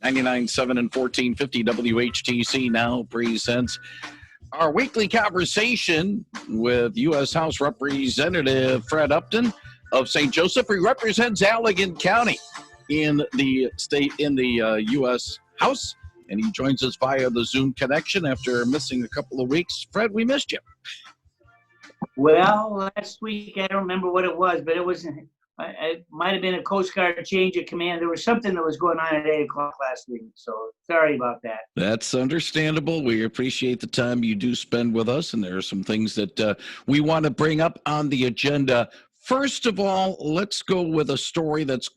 99.7 and 1450 WHTC now presents our weekly conversation with U.S. House Representative Fred Upton of St. Joseph. He represents Allegan County in the state, in the U.S. House, and he joins us via the Zoom connection after missing a couple of weeks. Fred, we missed you. Well, last week, I don't remember what it was, but it might have been a Coast Guard change of command. There was something that was going on at 8 o'clock last week, so sorry about that. That's understandable. We appreciate the time you do spend with us, and there are some things that we want to bring up on the agenda. First of all, let's go with a story that's,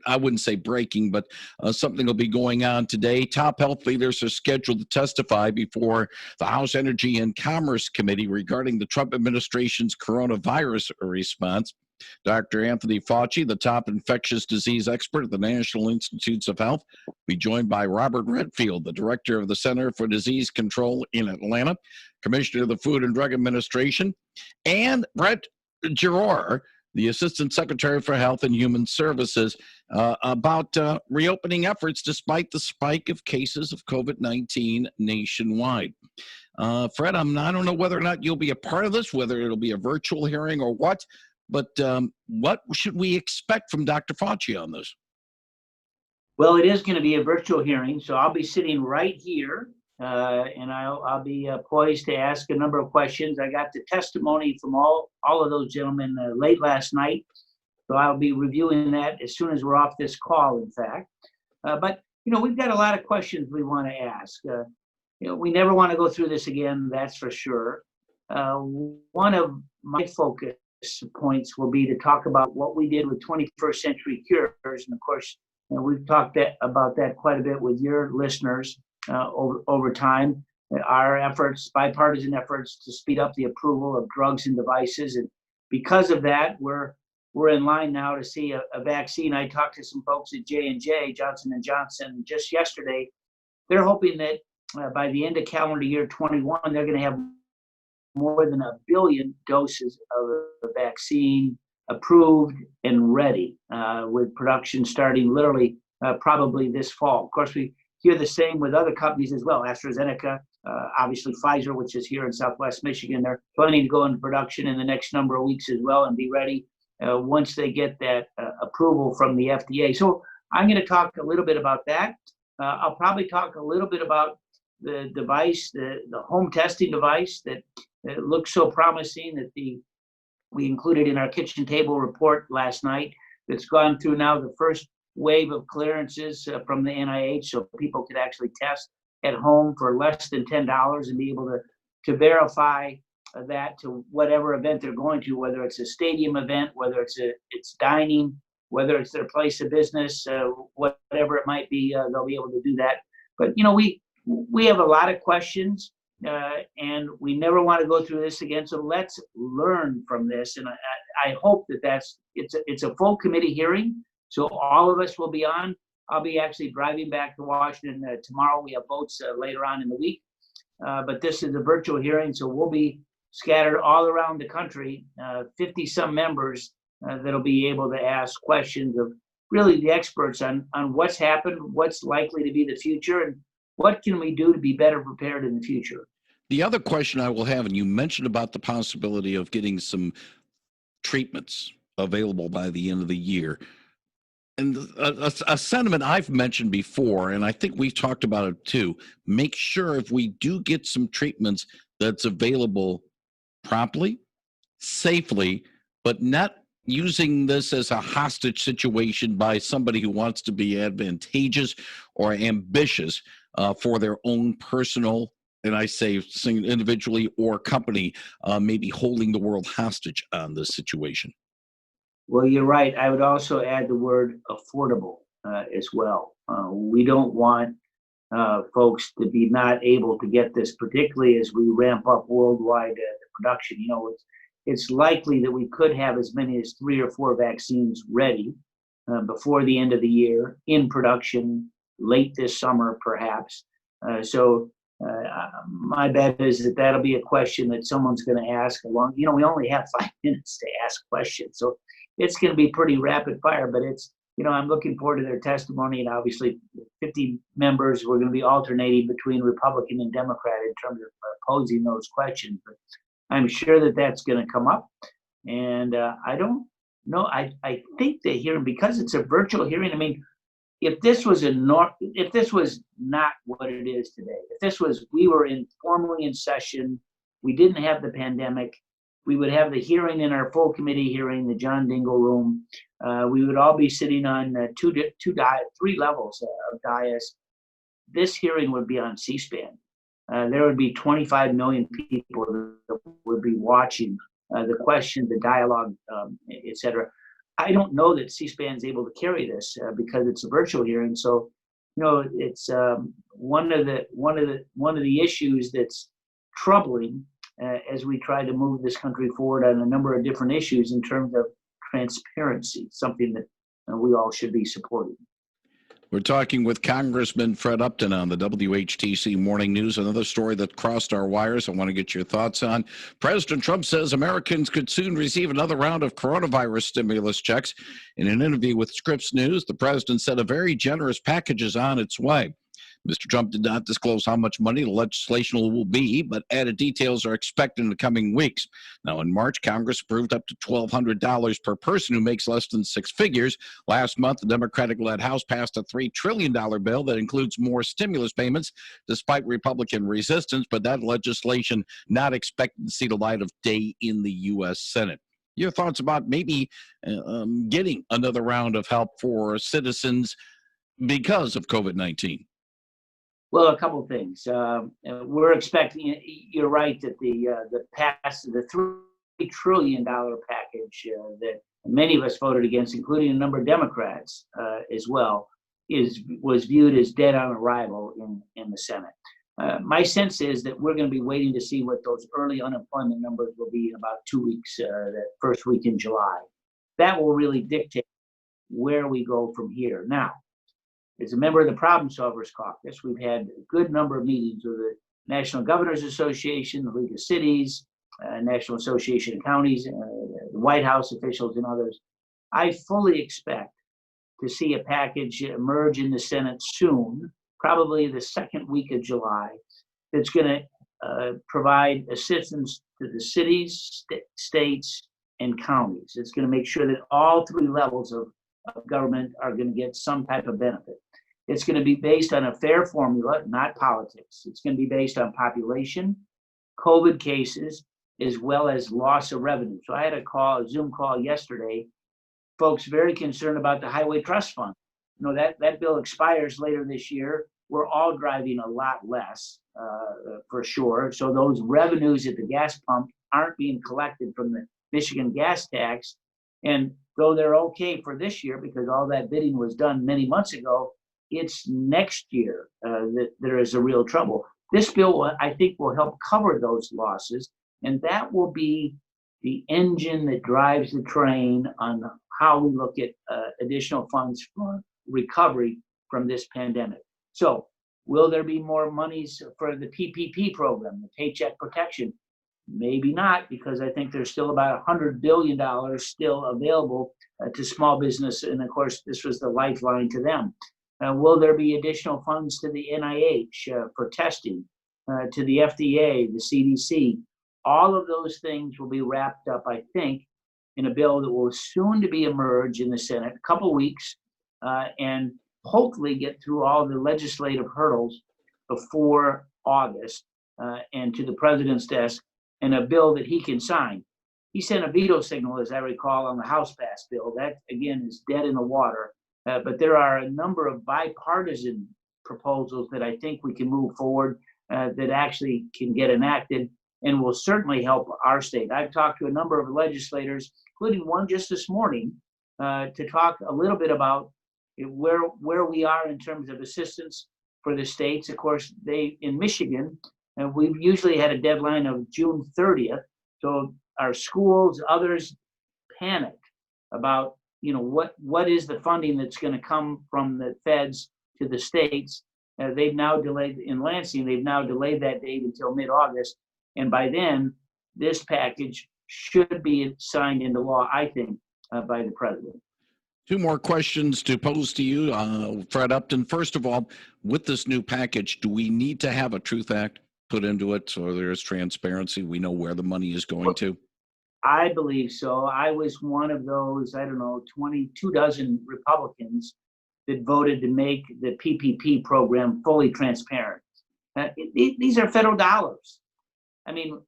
I wouldn't say breaking, but something will be going on today. Top health leaders are scheduled to testify before the House Energy and Commerce Committee regarding the Trump administration's coronavirus response. Dr. Anthony Fauci, the top infectious disease expert at the National Institutes of Health, will be joined by Robert Redfield, the director of the Center for Disease Control in Atlanta, commissioner of the Food and Drug Administration, and Brett Giroir, the Assistant Secretary for Health and Human Services, about reopening efforts despite the spike of cases of COVID-19 nationwide. Fred, I don't know whether or not you'll be a part of this, whether it'll be a virtual hearing or what, but what should we expect from Dr. Fauci on this? Well, it is going to be a virtual hearing, so I'll be sitting right here, and I'll be poised to ask a number of questions. I got the testimony from all of those gentlemen late last night, so I'll be reviewing that as soon as we're off this call, in fact. But, we've got a lot of questions we want to ask. We never want to go through this again, that's for sure. One of my focus points will be to talk about what we did with 21st Century Cures. And of course, we've talked about that quite a bit with your listeners over time. Our efforts, bipartisan efforts to speed up the approval of drugs and devices. And because of that, we're in line now to see a vaccine. I talked to some folks at J&J, Johnson & Johnson, just yesterday. They're hoping that by the end of calendar year 21, they're going to have more than 1 billion doses of the vaccine approved and ready, with production starting literally probably this fall. Of course, we hear the same with other companies as well. AstraZeneca, obviously Pfizer, which is here in Southwest Michigan, they're planning to go into production in the next number of weeks as well and be ready once they get that approval from the FDA. So I'm going to talk a little bit about that. I'll probably talk a little bit about the device, the home testing device that looks so promising that we included in our kitchen table report last night. That's gone through now the first wave of clearances from the NIH, so people could actually test at home for less than $10 and be able to verify that to whatever event they're going to, whether it's a stadium event, whether it's dining, whether it's their place of business, whatever it might be, they'll be able to do that. But we have a lot of questions. And we never want to go through this again. So let's learn from this. And I hope it's a full committee hearing. So all of us will be on. I'll be actually driving back to Washington tomorrow. We have votes later on in the week. But this is a virtual hearing. So we'll be scattered all around the country, 50 some members that'll be able to ask questions of really the experts on what's happened, what's likely to be the future, and what can we do to be better prepared in the future? The other question I will have, and you mentioned about the possibility of getting some treatments available by the end of the year. And a sentiment I've mentioned before, and I think we've talked about it too, make sure if we do get some treatments that's available promptly, safely, but not using this as a hostage situation by somebody who wants to be advantageous or ambitious for their own personal, and I say individually or company, maybe holding the world hostage on this situation. Well, you're right. I would also add the word affordable as well. We don't want folks to be not able to get this, particularly as we ramp up worldwide production. It's likely that we could have as many as 3 or 4 vaccines ready before the end of the year in production, late this summer, perhaps. So my bet is that that'll be a question that someone's going to ask along. We only have 5 minutes to ask questions, so it's going to be pretty rapid fire. But it's I'm looking forward to their testimony, and obviously 50 members, we're going to be alternating between Republican and Democrat in terms of posing those questions. But I'm sure that that's going to come up. And I don't know. I think the hearing, because it's a virtual hearing, I mean, if this was not what it is today, we were formally in session, we didn't have the pandemic, we would have the hearing in our full committee hearing, the John Dingell room. We would all be sitting on three levels of dais. This hearing would be on C-SPAN. There would be 25 million people that would be watching the question, the dialogue, et cetera. I don't know that C-SPAN is able to carry this because it's a virtual hearing. So, it's one of the issues that's troubling as we try to move this country forward on a number of different issues in terms of transparency, something that we all should be supporting. We're talking with Congressman Fred Upton on the WHTC Morning News. Another story that crossed our wires I want to get your thoughts on. President Trump says Americans could soon receive another round of coronavirus stimulus checks. In an interview with Scripps News, the president said a very generous package is on its way. Mr. Trump did not disclose how much money the legislation will be, but added details are expected in the coming weeks. Now, in March, Congress approved up to $1,200 per person who makes less than six figures. Last month, the Democratic-led House passed a $3 trillion bill that includes more stimulus payments, despite Republican resistance, but that legislation not expected to see the light of day in the U.S. Senate. Your thoughts about maybe getting another round of help for citizens because of COVID-19? Well, a couple of things. We're expecting, you're right, that the $3 trillion package that many of us voted against, including a number of Democrats as well, was viewed as dead on arrival in the Senate. My sense is that we're going to be waiting to see what those early unemployment numbers will be in about 2 weeks, that first week in July. That will really dictate where we go from here. Now, as a member of the Problem Solvers Caucus, we've had a good number of meetings with the National Governors Association, the League of Cities, National Association of Counties, the White House officials, and others. I fully expect to see a package emerge in the Senate soon, probably the second week of July, that's going to provide assistance to the cities, states, and counties. It's going to make sure that all three levels of government are going to get some type of benefit. It's going to be based on a fair formula, not politics. It's going to be based on population, COVID cases, as well as loss of revenue. So I had a Zoom call yesterday, folks very concerned about the Highway Trust Fund. That bill expires later this year. We're all driving a lot less, for sure. So those revenues at the gas pump aren't being collected from the Michigan gas tax. And though they're okay for this year because all that bidding was done many months ago, it's next year that there is a real trouble. This bill, I think, will help cover those losses, and that will be the engine that drives the train on how we look at additional funds for recovery from this pandemic. So will there be more monies for the PPP program, the Paycheck Protection? Maybe not, because I think there's still about $100 billion still available to small business. And of course, this was the lifeline to them. Will there be additional funds to the NIH for testing, to the FDA, the CDC? All of those things will be wrapped up, I think, in a bill that will soon to be emerge in the Senate, a couple weeks, and hopefully get through all the legislative hurdles before August and to the president's desk, and a bill that he can sign. He sent a veto signal, as I recall, on the House passed bill. That, again, is dead in the water. But there are a number of bipartisan proposals that I think we can move forward that actually can get enacted and will certainly help our state. I've talked to a number of legislators, including one just this morning, to talk a little bit about where we are in terms of assistance for the states. Of course, in Michigan, we've usually had a deadline of June 30th. So our schools, others panicked about, what is the funding that's going to come from the feds to the states. They've now delayed in Lansing, they've now delayed that date until mid-August. And by then, this package should be signed into law, I think, by the president. Two more questions to pose to you, Fred Upton. First of all, with this new package, do we need to have a Truth Act put into it so there's transparency? We know where the money is going to. I believe so. I was one of those, I don't know, 22 dozen Republicans that voted to make the PPP program fully transparent. These are federal dollars. I mean,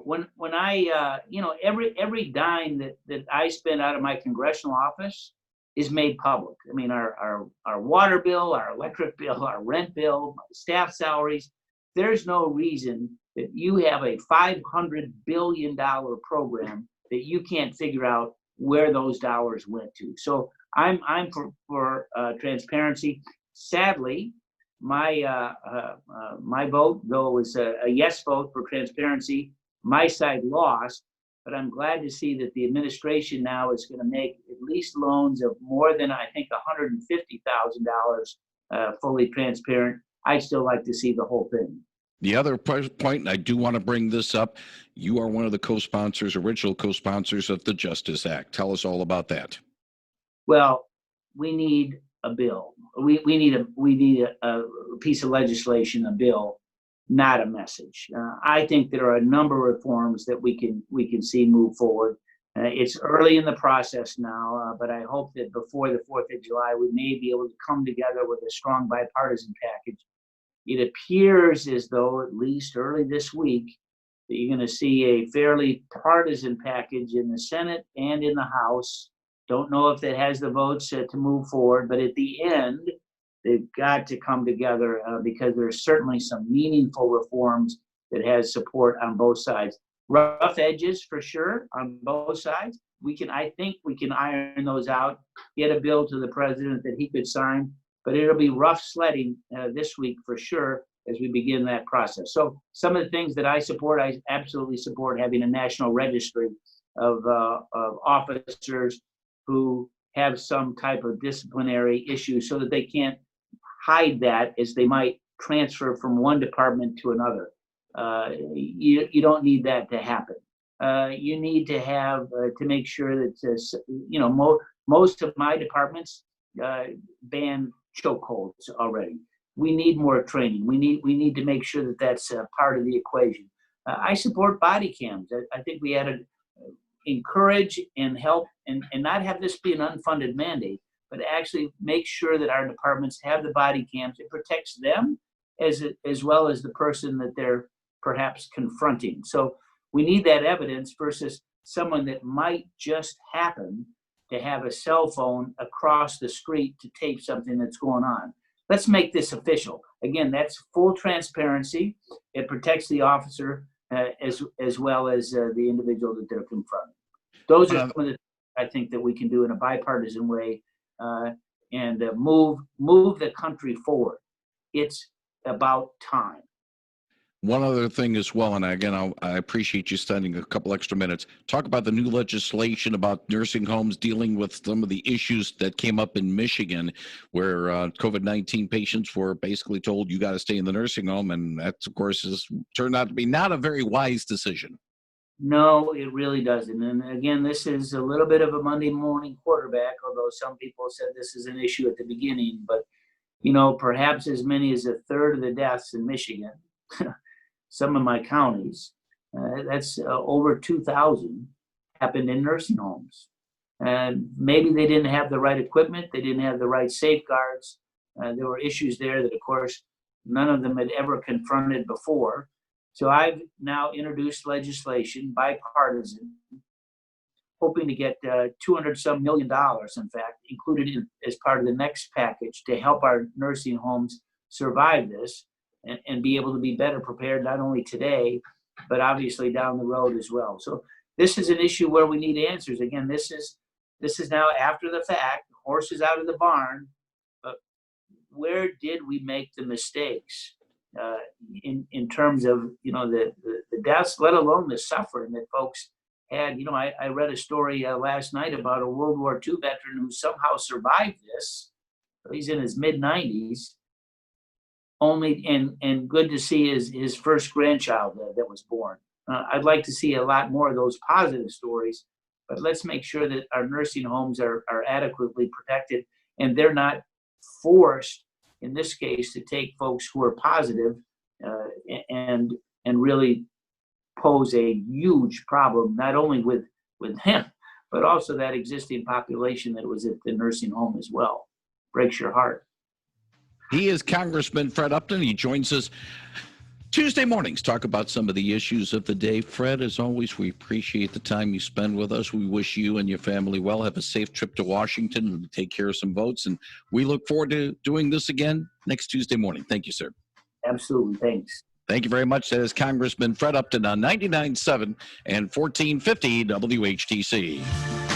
when I, every dime that I spend out of my congressional office is made public. I mean, our water bill, our electric bill, our rent bill, my staff salaries. There's no reason that you have a $500 billion program that you can't figure out where those dollars went to. So I'm for transparency. Sadly, my vote, though it was a yes vote for transparency, my side lost, but I'm glad to see that the administration now is going to make at least loans of more than, I think, $150,000 fully transparent. I'd still like to see the whole thing. The other point, and I do want to bring this up, you are one of the co-sponsors, original co-sponsors of the Justice Act. Tell us all about that. Well, we need a bill. We need a piece of legislation, a bill, not a message. I think there are a number of reforms that we can see move forward. It's early in the process now, but I hope that before the 4th of July, we may be able to come together with a strong bipartisan package. It appears as though, at least early this week, that you're going to see a fairly partisan package in the Senate and in the House. Don't know if it has the votes to move forward, but at the end, they've got to come together because there's certainly some meaningful reforms that has support on both sides. Rough edges for sure on both sides. I think we can iron those out, get a bill to the president that he could sign, but it'll be rough sledding this week for sure as we begin that process. So some of the things that I support, I absolutely support having a national registry of officers who have some type of disciplinary issue so that they can't hide that as they might transfer from one department to another. You don't need that to happen. You need to have to make sure that most of my departments ban chokeholds already. We need more training. We need to make sure that that's part of the equation. I support body cams. I think we had to encourage and help and not have this be an unfunded mandate, but actually make sure that our departments have the body cams. It protects them as well as the person that they're perhaps confronting. So we need that evidence versus someone that might just happen to have a cell phone across the street to tape something that's going on. Let's make this official. Again, that's full transparency. It protects the officer as well as the individual that they're confronting. Those are some of the things I think that we can do in a bipartisan way and move the country forward. It's about time. One other thing as well, and again, I appreciate you spending a couple extra minutes. Talk about the new legislation about nursing homes dealing with some of the issues that came up in Michigan, where COVID-19 patients were basically told you got to stay in the nursing home, and that, of course, has turned out to be not a very wise decision. No, it really doesn't. And again, this is a little bit of a Monday morning quarterback, although some people said this is an issue at the beginning. But, perhaps as many as a third of the deaths in Michigan, some of my counties, that's over 2,000 happened in nursing homes. And maybe they didn't have the right equipment. They didn't have the right safeguards. There were issues there that, of course, none of them had ever confronted before. So I've now introduced legislation, bipartisan, hoping to get $200-some million, in fact, included as part of the next package to help our nursing homes survive this and be able to be better prepared, not only today, but obviously down the road as well. So this is an issue where we need answers. Again, this is now after the fact, the horse is out of the barn, but where did we make the mistakes? In terms of the deaths, let alone the suffering that folks had. I read a story last night about a World War II veteran who somehow survived this. He's in his mid-90s. And good to see his first grandchild that was born. I'd like to see a lot more of those positive stories but let's make sure that our nursing homes are adequately protected and they're not forced, in this case, to take folks who are positive and really pose a huge problem, not only with him, but also that existing population that was at the nursing home as well. Breaks your heart. He is Congressman Fred Upton. He joins us Tuesday mornings, talk about some of the issues of the day. Fred, as always, we appreciate the time you spend with us. We wish you and your family well. Have a safe trip to Washington and take care of some votes. And we look forward to doing this again next Tuesday morning. Thank you, sir. Absolutely. Thanks. Thank you very much. That is Congressman Fred Upton on 99.7 and 1450 WHTC.